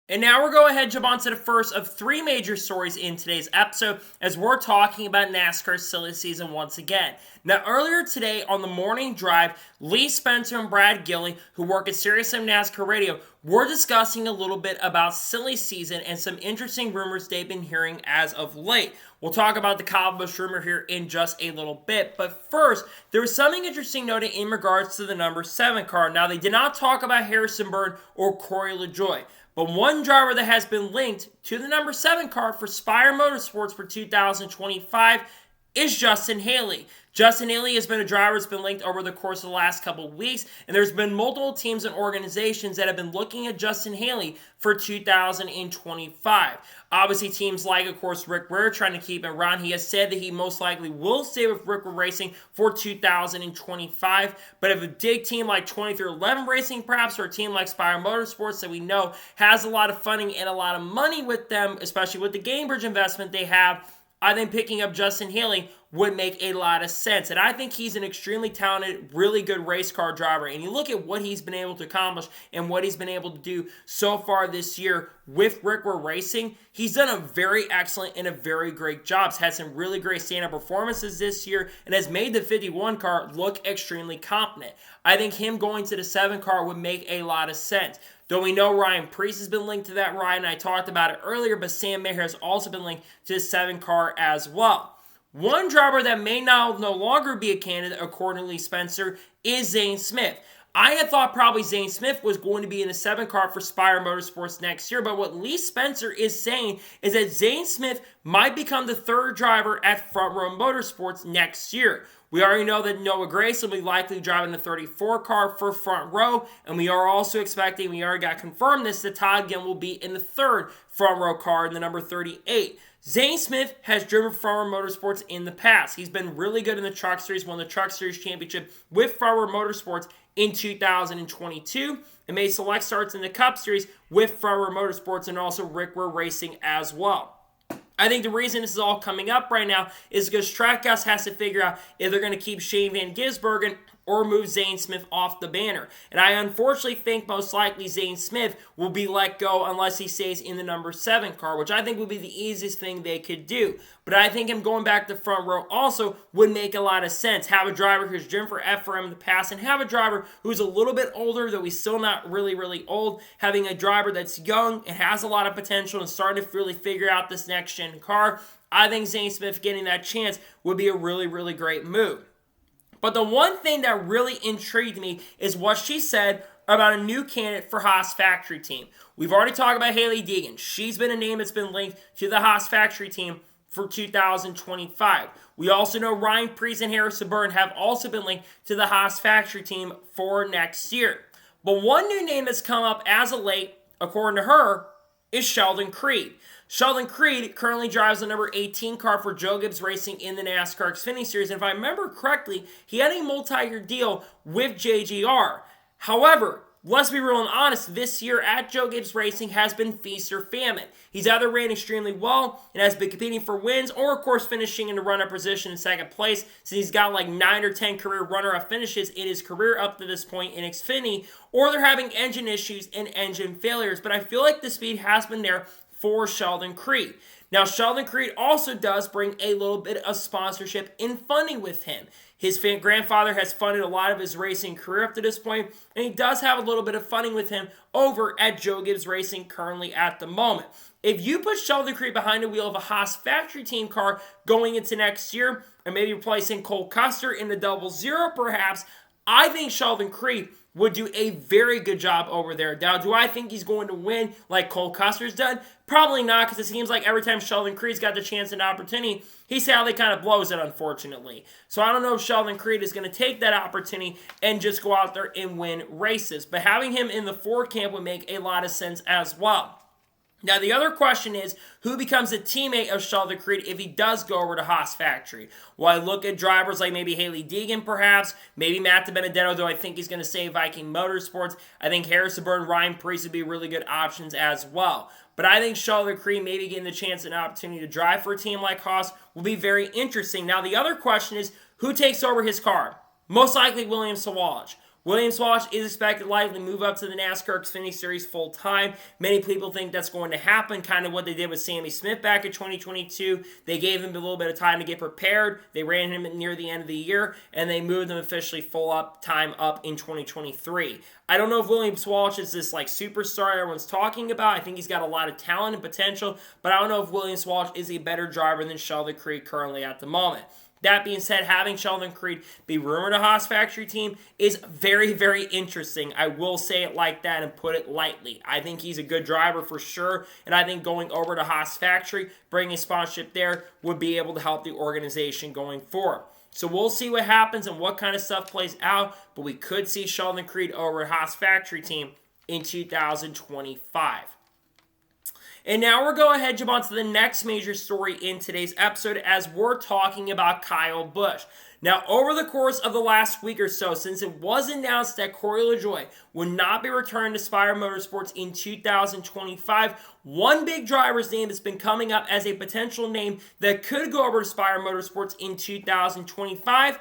And now we're going ahead and jump on to the first of three major stories in today's episode as we're talking about NASCAR's silly season once again. Now, earlier today on the morning drive, Lee Spencer and Brad Gilley, who work at SiriusXM NASCAR Radio, were discussing a little bit about silly season and some interesting rumors they've been hearing as of late. We'll talk about the Kyle Busch rumor here in just a little bit. But first, there was something interesting noted in regards to the number 7 car. Now, they did not talk about Harrison Burton or Corey LaJoie. But one driver that has been linked to the number 7 car for Spire Motorsports for 2025 is Justin Haley. Justin Haley has been a driver that's been linked over the course of the last couple of weeks, and there's been multiple teams and organizations that have been looking at Justin Haley for 2025. Obviously, teams like, of course, Rick Ware trying to keep him around. He has said that he most likely will stay with Rick Ware Racing for 2025, but if a big team like 2311 Racing, perhaps, or a team like Spire Motorsports that we know has a lot of funding and a lot of money with them, especially with the Gamebridge investment they have, I think picking up Justin Haley would make a lot of sense. And I think he's an extremely talented, really good race car driver. And you look at what he's been able to accomplish and what he's been able to do so far this year with Rick Ware Racing, he's done a very excellent and a very great job. He's had some really great stand-up performances this year and has made the 51 car look extremely competent. I think him going to the 7 car would make a lot of sense. Though we know Ryan Preece has been linked to that ride, and I talked about it earlier, but Sam Mayer has also been linked to the 7 car as well. One driver that may now no longer be a candidate, according to Lee Spencer, is Zane Smith. I had thought probably Zane Smith was going to be in the 7 car for Spire Motorsports next year, but what Lee Spencer is saying is that Zane Smith might become the 3rd driver at Front Row Motorsports next year. We already know that Noah Gragson will be likely driving the 34 car for Front Row, and we are also expecting, we already got confirmed this, that Todd Ginn will be in the 3rd Front Row car in the number 38. Zane Smith has driven Front Row Motorsports in the past. He's been really good in the Truck Series, won the Truck Series Championship with Front Row Motorsports in 2022, and made select starts in the Cup Series with Front Row Motorsports and also Rick Ware Racing as well. I think the reason this is all coming up right now is because Trackhouse has to figure out if they're going to keep Shane Van Gisbergen or move Zane Smith off the banner. And I unfortunately think most likely Zane Smith will be let go unless he stays in the number 7 car, which I think would be the easiest thing they could do. But I think him going back to Front Row also would make a lot of sense. Have a driver who's driven for FRM in the past and have a driver who's a little bit older, though he's still not really old. Having a driver that's young and has a lot of potential and starting to really figure out this next-gen car. I think Zane Smith getting that chance would be a really great move. But the one thing that really intrigued me is what she said about a new candidate for Haas Factory Team. We've already talked about Hailie Deegan. She's been a name that's been linked to the Haas Factory Team for 2025. We also know Ryan Preece and Harrison Burton have also been linked to the Haas Factory Team for next year. But one new name that's come up as of late, according to her, is Sheldon Creed. Sheldon Creed currently drives the number 18 car for Joe Gibbs Racing in the NASCAR Xfinity Series. And if I remember correctly, he had a multi-year deal with JGR. However, let's be real and honest, this year at Joe Gibbs Racing has been feast or famine. He's either ran extremely well and has been competing for wins, or of course finishing in the runner position in 2nd place, since he's got like 9 or 10 career runner-up finishes in his career up to this point in Xfinity, or they're having engine issues and engine failures. But I feel like the speed has been there for Sheldon Creed. Now, Sheldon Creed also does bring a little bit of sponsorship and funding with him. His grandfather has funded a lot of his racing career up to this point, and he does have a little bit of funding with him over at Joe Gibbs Racing currently at the moment. If you put Sheldon Creed behind the wheel of a Haas factory team car going into next year, and maybe replacing Cole Custer in the 00 perhaps, I think Sheldon Creed would do a very good job over there. Now, do I think he's going to win like Cole Custer's done? Probably not, because it seems like every time Sheldon Creed's got the chance and opportunity, he sadly kind of blows it, unfortunately. So I don't know if Sheldon Creed is going to take that opportunity and just go out there and win races. But having him in the Ford camp would make a lot of sense as well. Now, the other question is, who becomes a teammate of Sheldon Creed if he does go over to Haas Factory? Well, I look at drivers like maybe Haley Deegan, perhaps, maybe Matt DiBenedetto, though I think he's going to say Viking Motorsports. I think Harrison Burton, Ryan Preece would be really good options as well. But I think Sheldon Creed maybe getting the chance and opportunity to drive for a team like Haas will be very interesting. Now, the other question is, who takes over his car? Most likely William Sawalich. William Sawalich is expected likely to move up to the NASCAR Xfinity Series full-time. Many people think that's going to happen, kind of what they did with Sammy Smith back in 2022. They gave him a little bit of time to get prepared. They ran him near the end of the year, and they moved him officially time up in 2023. I don't know if William Sawalich is this superstar everyone's talking about. I think he's got a lot of talent and potential, but I don't know if William Sawalich is a better driver than Sheldon Creed currently at the moment. That being said, having Sheldon Creed be rumored a Haas factory team is very, very interesting. I will say it like that and put it lightly. I think he's a good driver for sure, and I think going over to Haas factory, bringing sponsorship there, would be able to help the organization going forward. So we'll see what happens and what kind of stuff plays out, but we could see Sheldon Creed over at Haas factory team in 2025. And now we're going ahead and jump on to the next major story in today's episode as we're talking about Kyle Busch. Now, over the course of the last week or so, since it was announced that Corey LaJoie would not be returning to Spire Motorsports in 2025, one big driver's name that's been coming up as a potential name that could go over to Spire Motorsports in 2025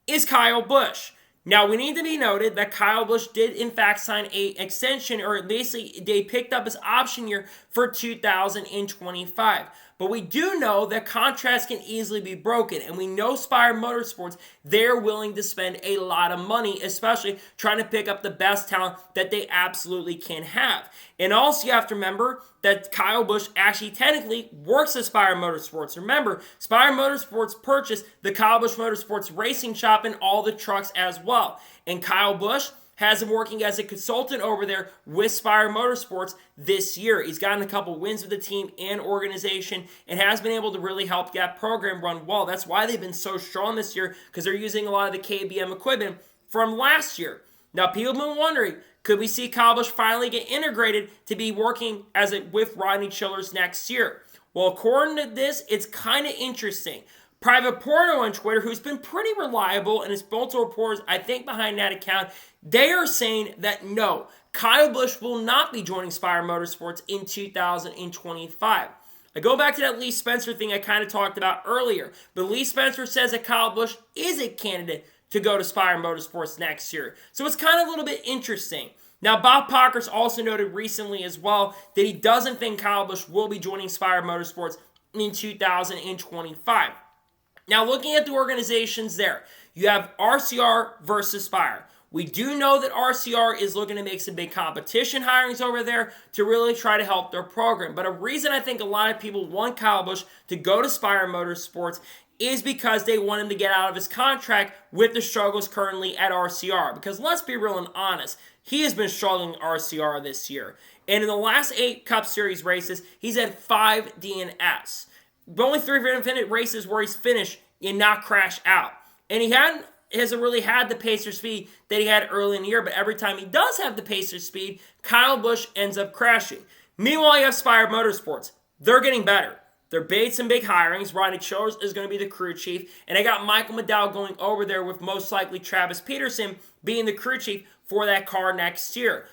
is Kyle Busch. Now, we need to be noted that Kyle Busch did, in fact, sign an extension, or basically, they picked up his option year for 2025. But we do know that contracts can easily be broken, and we know Spire Motorsports, they're willing to spend a lot of money, especially trying to pick up the best talent that they absolutely can have. And also, you have to remember that Kyle Busch actually technically works at Spire Motorsports. Remember, Spire Motorsports purchased the Kyle Busch Motorsports racing shop and all the trucks as well. And Kyle Busch has him working as a consultant over there with Spire Motorsports this year. He's gotten a couple wins with the team and organization and has been able to really help that program run well. That's why they've been so strong this year, because they're using a lot of the KBM equipment from last year. Now, people have been wondering, could we see Kyle Busch finally get integrated to be working with Rodney Childers next year? Well, according to this, it's kind of interesting. Private Porno on Twitter, who's been pretty reliable, and it's multiple reporters, I think, behind that account, they are saying that no, Kyle Busch will not be joining Spire Motorsports in 2025. I go back to that Lee Spencer thing I kind of talked about earlier, but Lee Spencer says that Kyle Busch is a candidate to go to Spire Motorsports next year. So it's kind of a little bit interesting. Now, Bob Pockers also noted recently as well that he doesn't think Kyle Busch will be joining Spire Motorsports in 2025. Now, looking at the organizations there, you have RCR versus Spire. We do know that RCR is looking to make some big competition hirings over there to really try to help their program. But a reason I think a lot of people want Kyle Busch to go to Spire Motorsports is because they want him to get out of his contract with the struggles currently at RCR. Because let's be real and honest, he has been struggling at RCR this year. And in the last 8 Cup Series races, he's had 5 DNFs. But only 3 independent races where he's finished and not crashed out. And he hasn't really had the pacer speed that he had early in the year, but every time he does have the pacer speed, Kyle Busch ends up crashing. Meanwhile, you have Spire Motorsports. They're getting better. They're made some big hirings. Rodney Childers is going to be the crew chief, and they got Michael McDowell going over there with most likely Travis Peterson being the crew chief for that car next year.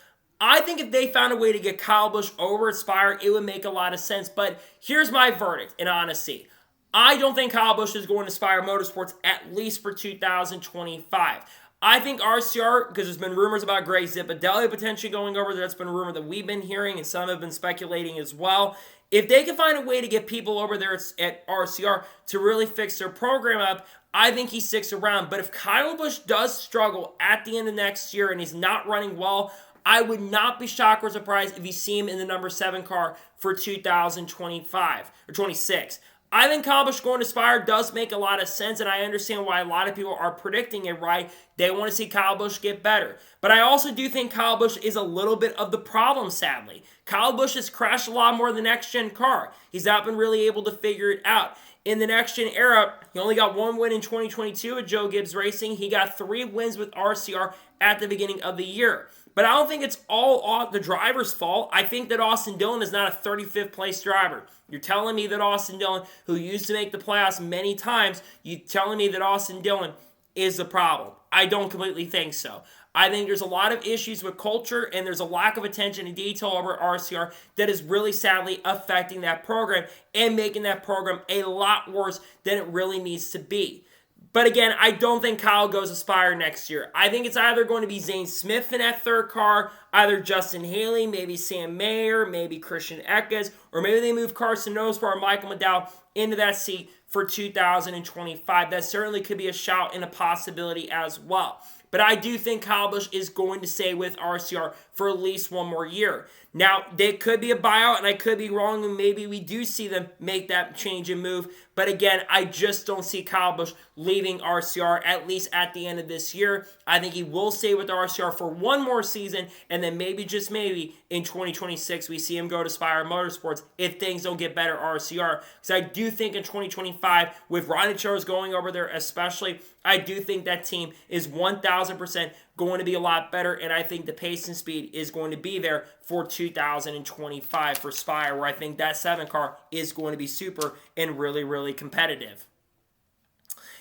I think if they found a way to get Kyle Busch over at Spire, it would make a lot of sense. But here's my verdict, in honesty. I don't think Kyle Busch is going to Spire Motorsports at least for 2025. I think RCR, because there's been rumors about Greg Zipadelli potentially going over there. That's been a rumor that we've been hearing, and some have been speculating as well. If they can find a way to get people over there at RCR to really fix their program up, I think he sticks around. But if Kyle Busch does struggle at the end of next year and he's not running well, I would not be shocked or surprised if you see him in the number 7 car for 2025 or 26. I think Kyle Busch going to Spire does make a lot of sense, and I understand why a lot of people are predicting it right. They want to see Kyle Busch get better. But I also do think Kyle Busch is a little bit of the problem, sadly. Kyle Busch has crashed a lot more than the next-gen car. He's not been really able to figure it out. In the next-gen era, he only got 1 win in 2022 at Joe Gibbs Racing. He got 3 wins with RCR at the beginning of the year. But I don't think it's all the driver's fault. I think that Austin Dillon is not a 35th place driver. You're telling me that Austin Dillon, who used to make the playoffs many times, you're telling me that Austin Dillon is the problem. I don't completely think so. I think there's a lot of issues with culture, and there's a lack of attention to detail over RCR that is really sadly affecting that program and making that program a lot worse than it really needs to be. But again, I don't think Kyle goes to Spire next year. I think it's either going to be Zane Smith in that 3rd car, either Justin Haley, maybe Sam Mayer, maybe Christian Eckes, or maybe they move Carson Nosbar or Michael McDowell into that seat for 2025. That certainly could be a shout and a possibility as well. But I do think Kyle Busch is going to stay with RCR for at least 1 more year. Now, there could be a buyout, and I could be wrong, and maybe we do see them make that change and move. But again, I just don't see Kyle Busch leaving RCR, at least at the end of this year. I think he will stay with RCR for 1 more season, and then maybe, just maybe, in 2026, we see him go to Spire Motorsports if things don't get better at RCR. Because I do think in 2025, with Ronnie Chars going over there especially, I do think that team is 1,000% going to be a lot better, and I think the pace and speed is going to be there for 2025 for Spire, where I think that 7 car is going to be super and really, really competitive.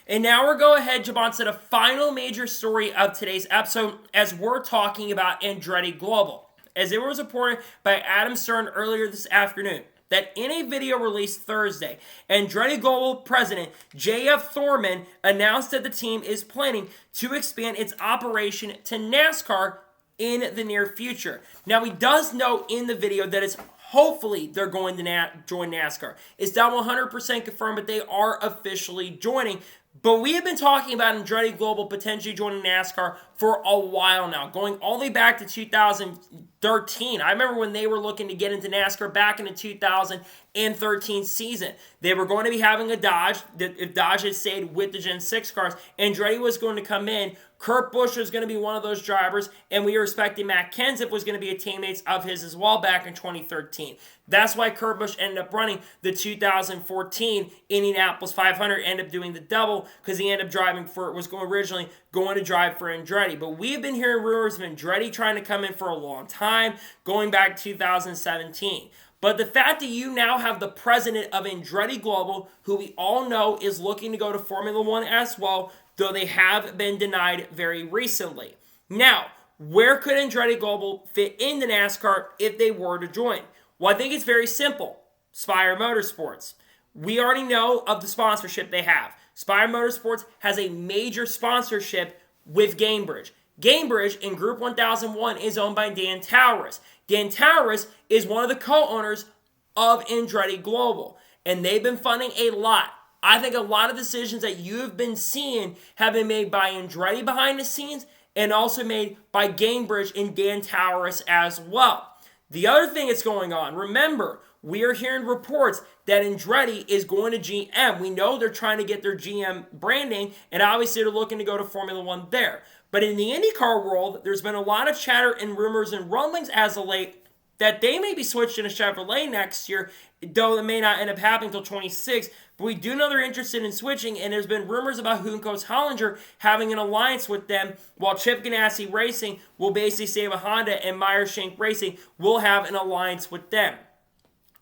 And now we're going ahead, jump on to the final major story of today's episode, as we're talking about Andretti Global. As it was reported by Adam Stern earlier this afternoon, that in a video released Thursday, Andretti Global President J.F. Thorman announced that the team is planning to expand its operation to NASCAR in the near future. Now, he does note in the video that it's hopefully they're going to join NASCAR. It's not 100% confirmed, but they are officially joining. But we have been talking about Andretti Global potentially joining NASCAR for a while now, going all the way back to 2013. I remember when they were looking to get into NASCAR back in the 2013 season. They were going to be having a Dodge. If Dodge had stayed with the Gen 6 cars, Andretti was going to come in. Kurt Busch was going to be one of those drivers, and we were expecting Matt Kenseth was going to be a teammate of his as well back in 2013. That's why Kurt Busch ended up running the 2014 Indianapolis 500, ended up doing the double because he ended up driving for, was going originally going to drive for Andretti. But we have been hearing rumors of Andretti trying to come in for a long time, going back to 2017. But the fact that you now have the president of Andretti Global, who we all know is looking to go to Formula One as well, though they have been denied very recently. Now, where could Andretti Global fit into NASCAR if they were to join? Well, I think it's very simple. Spire Motorsports. We already know of the sponsorship they have. Spire Motorsports has a major sponsorship with Gamebridge. Gamebridge in Group 1001 is owned by Dan Towers. Dan Towers is one of the co-owners of Andretti Global, and they've been funding a lot. I think a lot of decisions that you have been seeing have been made by Andretti behind the scenes and also made by Gamebridge and Dan Towers as well. The other thing that's going on, remember, we are hearing reports that Andretti is going to GM. We know they're trying to get their GM branding, and obviously they're looking to go to Formula One there. But in the IndyCar world, there's been a lot of chatter and rumors and rumblings as of late that they may be switching to Chevrolet next year, though it may not end up happening until 26. But we do know they're interested in switching, and there's been rumors about Juncos Hollinger having an alliance with them, while Chip Ganassi Racing will basically stay with Honda, and Meyer Shank Racing will have an alliance with them.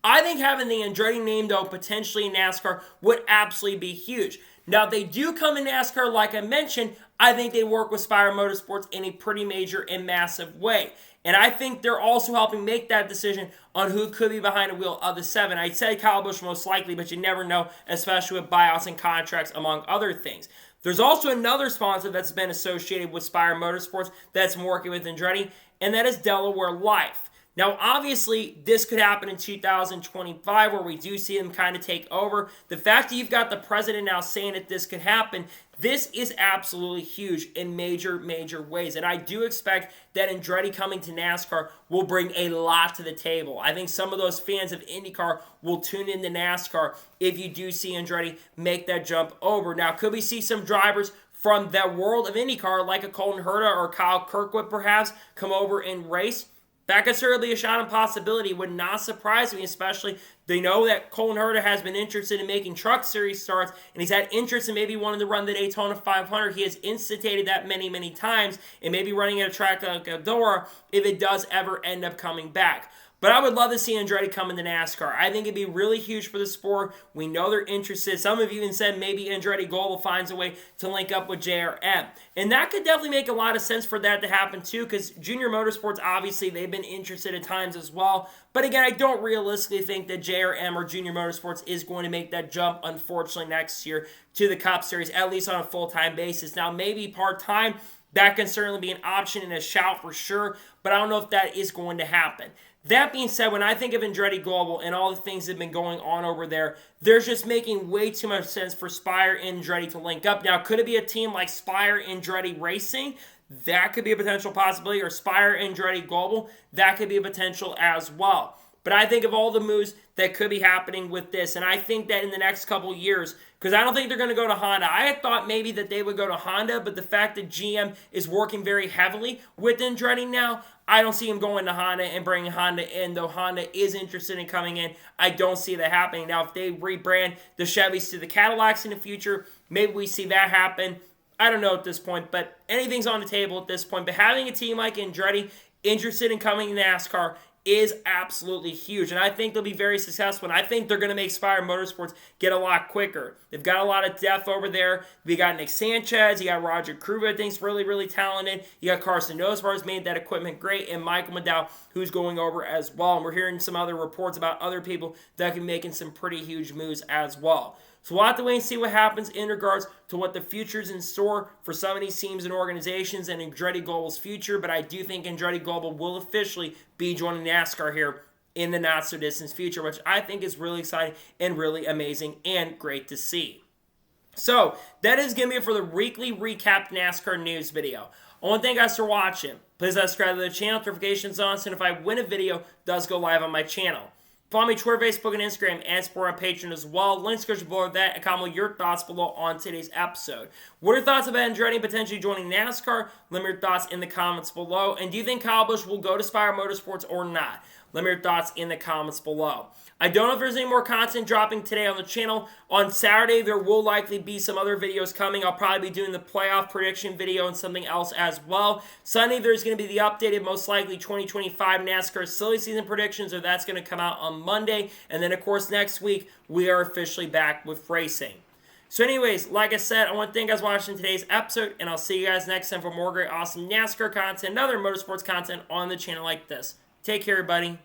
I think having the Andretti name, though, potentially in NASCAR would absolutely be huge. Now, if they do come in NASCAR, like I mentioned, I think they work with Spire Motorsports in a pretty major and massive way. And I think they're also helping make that decision on who could be behind the wheel of the 7. I'd say Kyle Busch most likely, but you never know, especially with buyouts and contracts, among other things. There's also another sponsor that's been associated with Spire Motorsports that's been working with Andretti, and that is Delaware Life. Now, obviously, this could happen in 2025 where we do see them kind of take over. The fact that you've got the president now saying that this could happen, this is absolutely huge in major, major ways. And I do expect that Andretti coming to NASCAR will bring a lot to the table. I think some of those fans of IndyCar will tune into NASCAR if you do see Andretti make that jump over. Now, could we see some drivers from that world of IndyCar, like a Colton Herta or Kyle Kirkwood perhaps, come over and race? That could certainly be a shot and possibility. Would not surprise me, especially they know that Colton Herta has been interested in making truck series starts, and he's had interest in maybe wanting to run the Daytona 500. He has instituted that many, many times, and maybe running at a track like Eldora if it does ever end up coming back. But I would love to see Andretti come into NASCAR. I think it'd be really huge for the sport. We know they're interested. Some have even said maybe Andretti Global finds a way to link up with JRM. And that could definitely make a lot of sense for that to happen too, because Junior Motorsports, obviously, they've been interested at times as well. But again, I don't realistically think that JRM or Junior Motorsports is going to make that jump, unfortunately, next year to the Cup Series, at least on a full-time basis. Now, maybe part-time, that can certainly be an option and a shout for sure, but I don't know if that is going to happen. That being said, when I think of Andretti Global and all the things that have been going on over there, there's just making way too much sense for Spire and Andretti to link up. Now, could it be a team like Spire Andretti Racing? That could be a potential possibility. Or Spire Andretti Global? That could be a potential as well. But I think of all the moves that could be happening with this, and I think that in the next couple years, because I don't think they're going to go to Honda. I had thought maybe that they would go to Honda, but the fact that GM is working very heavily with Andretti now, I don't see him going to Honda and bringing Honda in, though Honda is interested in coming in. I don't see that happening. Now, if they rebrand the Chevys to the Cadillacs in the future, maybe we see that happen. I don't know at this point, but anything's on the table at this point. But having a team like Andretti interested in coming to NASCAR is absolutely huge, and I think they'll be very successful, and I think they're going to make Spire Motorsports get a lot quicker. They've got a lot of depth over there. We got Nick Sanchez, you got Roger Kruger, I think's really, really talented. You got Carson Nosbar, who's made that equipment great, and Michael McDowell, who's going over as well. And we're hearing some other reports about other people that can be making some pretty huge moves as well. So we'll have to wait and see what happens in regards to what the future's in store for some of these teams and organizations and Andretti Global's future, but I do think Andretti Global will officially be joining NASCAR here in the not-so-distant future, which I think is really exciting and really amazing and great to see. So, that is going to be it for the weekly recap NASCAR news video. I want to thank you guys for watching. Please subscribe to the channel, notifications on, so if I win a video, it does go live on my channel. Follow me Twitter, Facebook, and Instagram, and support on Patreon as well. Links go below that, and comment your thoughts below on today's episode. What are your thoughts about Andretti potentially joining NASCAR? Let me know your thoughts in the comments below. And do you think Kyle Busch will go to Spire Motorsports or not? Let me know your thoughts in the comments below. I don't know if there's any more content dropping today on the channel. On Saturday, there will likely be some other videos coming. I'll probably be doing the playoff prediction video and something else as well. Sunday, there's going to be the updated, most likely 2025 NASCAR silly season predictions, or that's going to come out on Monday. And then, of course, next week, we are officially back with racing. So anyways, like I said, I want to thank you guys for watching today's episode, and I'll see you guys next time for more great, awesome NASCAR content and other motorsports content on the channel like this. Take care, everybody.